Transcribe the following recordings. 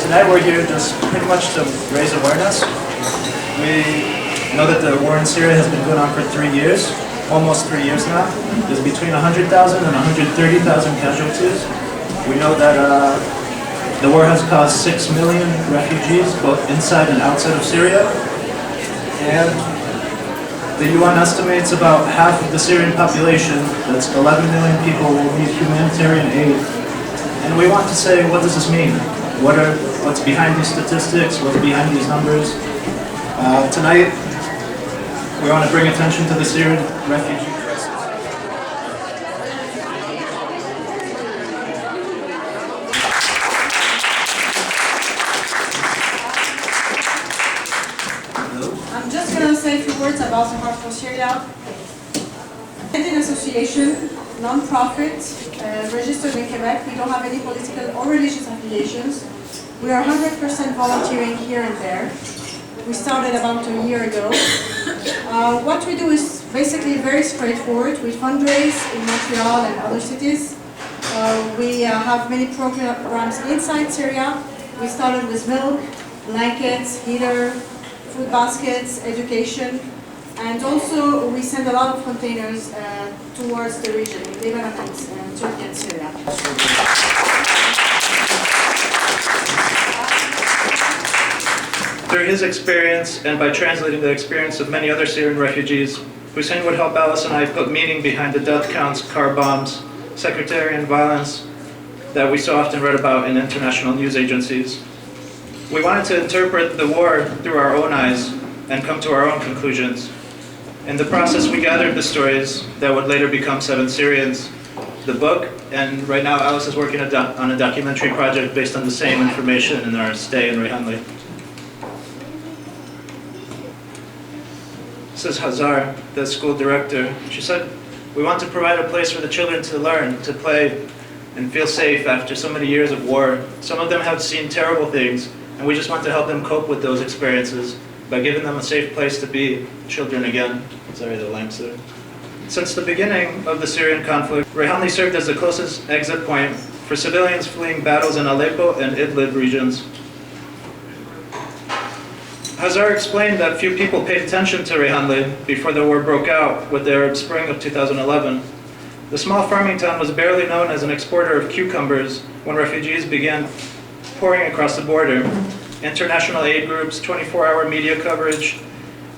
Tonight we're here just pretty much to raise awareness. We know that the war in Syria has been going on for 3 years, almost 3 years now. There's between 100,000 and 130,000 casualties. We know that the war has caused 6 million refugees, both inside and outside of Syria. And the UN estimates about half of the Syrian population, that's 11 million people, will need humanitarian aid. And we want to say, what does this mean? What's behind these statistics? What's behind these numbers? Tonight, we want to bring attention to the Syrian refugee crisis. I'm just going to say a few words about the Heart for Syria. An association, non-profit, registered in Quebec. We don't have any political or religious affiliations. We are 100% volunteering here and there. We started about a year ago. What we do is basically very straightforward. We fundraise in Montreal and other cities. We have many programs inside Syria. We started with milk, blankets, heater, food baskets, education, and also we send a lot of containers towards the region, Lebanon and Turkey and Syria. Through his experience, and by translating the experience of many other Syrian refugees, Hussein would help Alice and I put meaning behind the death counts, car bombs, sectarian violence that we so often read about in international news agencies. We wanted to interpret the war through our own eyes and come to our own conclusions. In the process, we gathered the stories that would later become Seven Syrians, the book, and right now Alice is working on a documentary project based on the same information in our stay in Rehanli. This is Hazar, the school director. She said, we want to provide a place for the children to learn, to play, and feel safe after so many years of war. Some of them have seen terrible things, and we just want to help them cope with those experiences by giving them a safe place to be children again. Sorry, the lamps there. Since the beginning of the Syrian conflict, Rehanli served as the closest exit point for civilians fleeing battles in Aleppo and Idlib regions. Hazar explained that few people paid attention to Rehanli before the war broke out with the Arab Spring of 2011. The small farming town was barely known as an exporter of cucumbers when refugees began pouring across the border. International aid groups, 24-hour media coverage,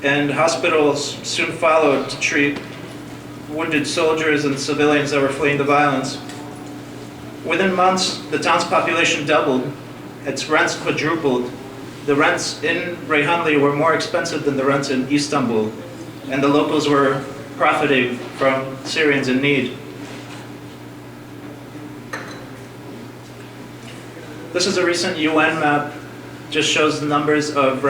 and hospitals soon followed to treat wounded soldiers and civilians that were fleeing the violence. Within months, the town's population doubled, its rents quadrupled. The rents in Rehanli were more expensive than the rents in Istanbul, and the locals were profiting from Syrians in need. This is a recent UN map, just shows the numbers of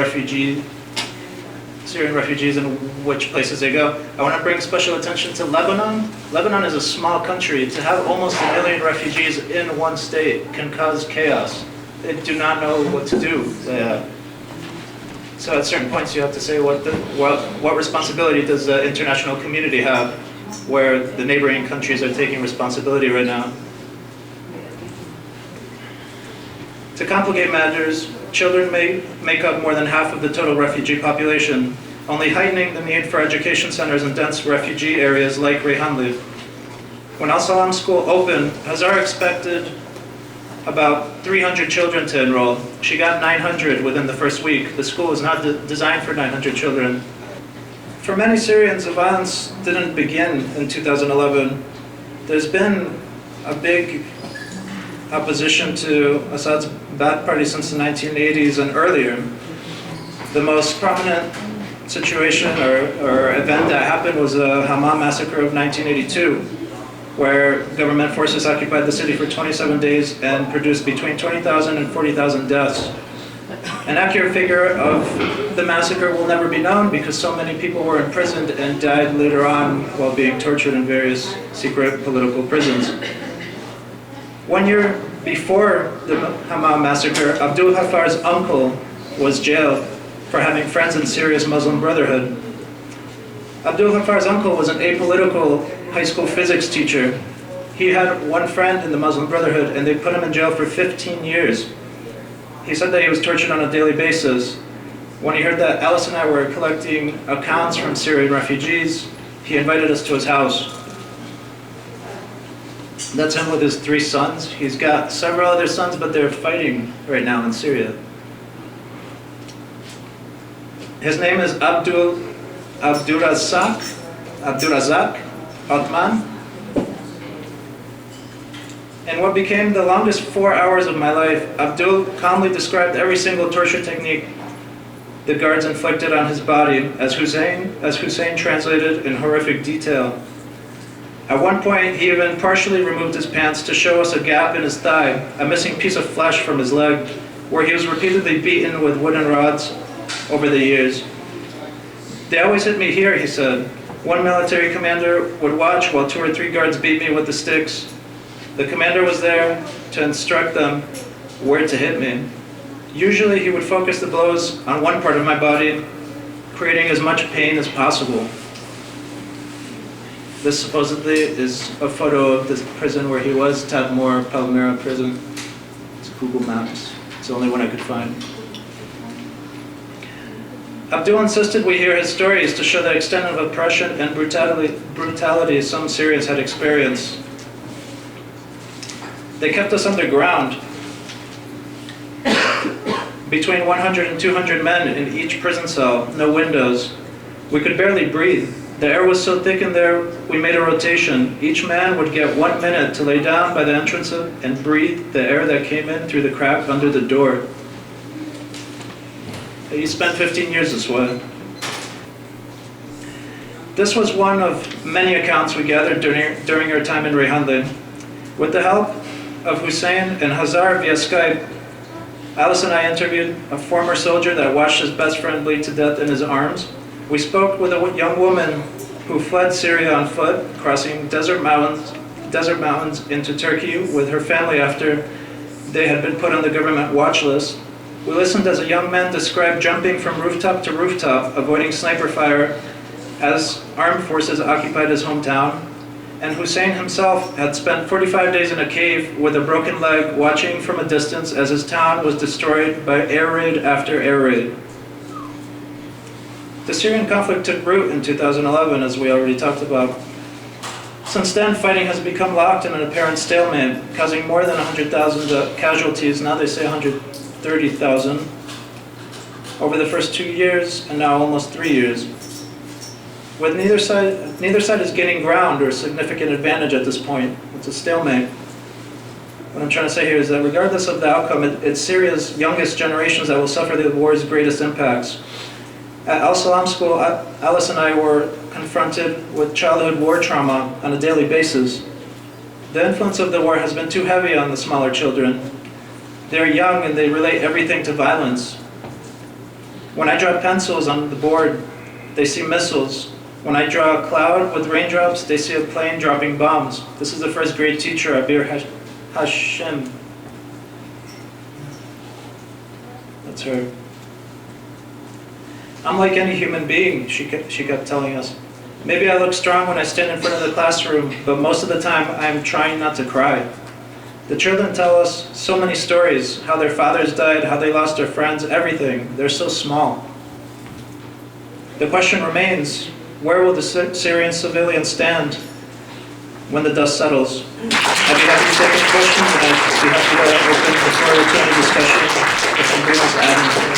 Syrian refugees and which places they go. I want to bring special attention to Lebanon. Lebanon is a small country. To have almost 1 million refugees in one state can cause chaos. They do not know what to do. So at certain points you have to say what responsibility does the international community have where the neighboring countries are taking responsibility right now. To complicate matters, children may make up more than half of the total refugee population, only heightening the need for education centers in dense refugee areas like Rehanli. When Al-Salam School opened, Hazar expected about 300 children to enroll. She got 900 within the first week. The school is not designed for 900 children. For many Syrians, the violence didn't begin in 2011. There's been a big opposition to Assad's Ba'ath Party since the 1980s and earlier. The most prominent situation or event that happened was the Hama massacre of 1982, where government forces occupied the city for 27 days and produced between 20,000 and 40,000 deaths. An accurate figure of the massacre will never be known because so many people were imprisoned and died later on while being tortured in various secret political prisons. 1 year before the Hama massacre, Abdul Hafar's uncle was jailed for having friends in Syria's Muslim Brotherhood. Abdul Hafar's uncle was an apolitical high school physics teacher. He had one friend in the Muslim Brotherhood and they put him in jail for 15 years. He said that he was tortured on a daily basis. When he heard that Alice and I were collecting accounts from Syrian refugees, he invited us to his house. That's him with his 3 sons. He's got several other sons, but they're fighting right now in Syria. His name is Abdurazak Othman. In what became the longest 4 hours of my life, Abdul calmly described every single torture technique the guards inflicted on his body, as Hussein translated in horrific detail. At one point, he even partially removed his pants to show us a gap in his thigh, a missing piece of flesh from his leg, where he was repeatedly beaten with wooden rods over the years. They always hit me here, he said. One military commander would watch while 2 or 3 guards beat me with the sticks. The commander was there to instruct them where to hit me. Usually he would focus the blows on one part of my body, creating as much pain as possible. This supposedly is a photo of the prison where he was, Tadmor, Palmyra prison. It's Google Maps. It's the only one I could find. Abdul insisted we hear his stories to show the extent of oppression and brutality some Syrians had experienced. They kept us underground, between 100 and 200 men in each prison cell, no windows. We could barely breathe. The air was so thick in there, we made a rotation. Each man would get 1 minute to lay down by the entrance and breathe the air that came in through the crack under the door. He spent 15 years this way. This was one of many accounts we gathered during our time in Reyhanli. With the help of Hussein and Hazar via Skype, Alice and I interviewed a former soldier that watched his best friend bleed to death in his arms. We spoke with a young woman who fled Syria on foot, crossing desert mountains into Turkey with her family after they had been put on the government watch list. We listened as a young man described jumping from rooftop to rooftop, avoiding sniper fire as armed forces occupied his hometown. And Hussein himself had spent 45 days in a cave with a broken leg, watching from a distance as his town was destroyed by air raid after air raid. The Syrian conflict took root in 2011, as we already talked about. Since then, fighting has become locked in an apparent stalemate, causing more than 100,000 casualties. Now they say 130,000 over the first 2 years, and now almost 3 years. With neither side is gaining ground or significant advantage at this point. It's a stalemate. What I'm trying to say here is that regardless of the outcome, it's Syria's youngest generations that will suffer the war's greatest impacts. At Al Salam School, Alice and I were confronted with childhood war trauma on a daily basis. The influence of the war has been too heavy on the smaller children. They're young and they relate everything to violence. When I draw pencils on the board, they see missiles. When I draw a cloud with raindrops, they see a plane dropping bombs. This is the first grade teacher, Abir Hashim. That's her. I'm like any human being, she kept telling us. Maybe I look strong when I stand in front of the classroom, but most of the time I'm trying not to cry. The children tell us so many stories, how their fathers died, how they lost their friends, everything. They're so small. The question remains, where will the Syrian civilians stand when the dust settles? I'd be happy to take any questions, and I'd be happy to open the floor to any discussion if anybody wants to add anything.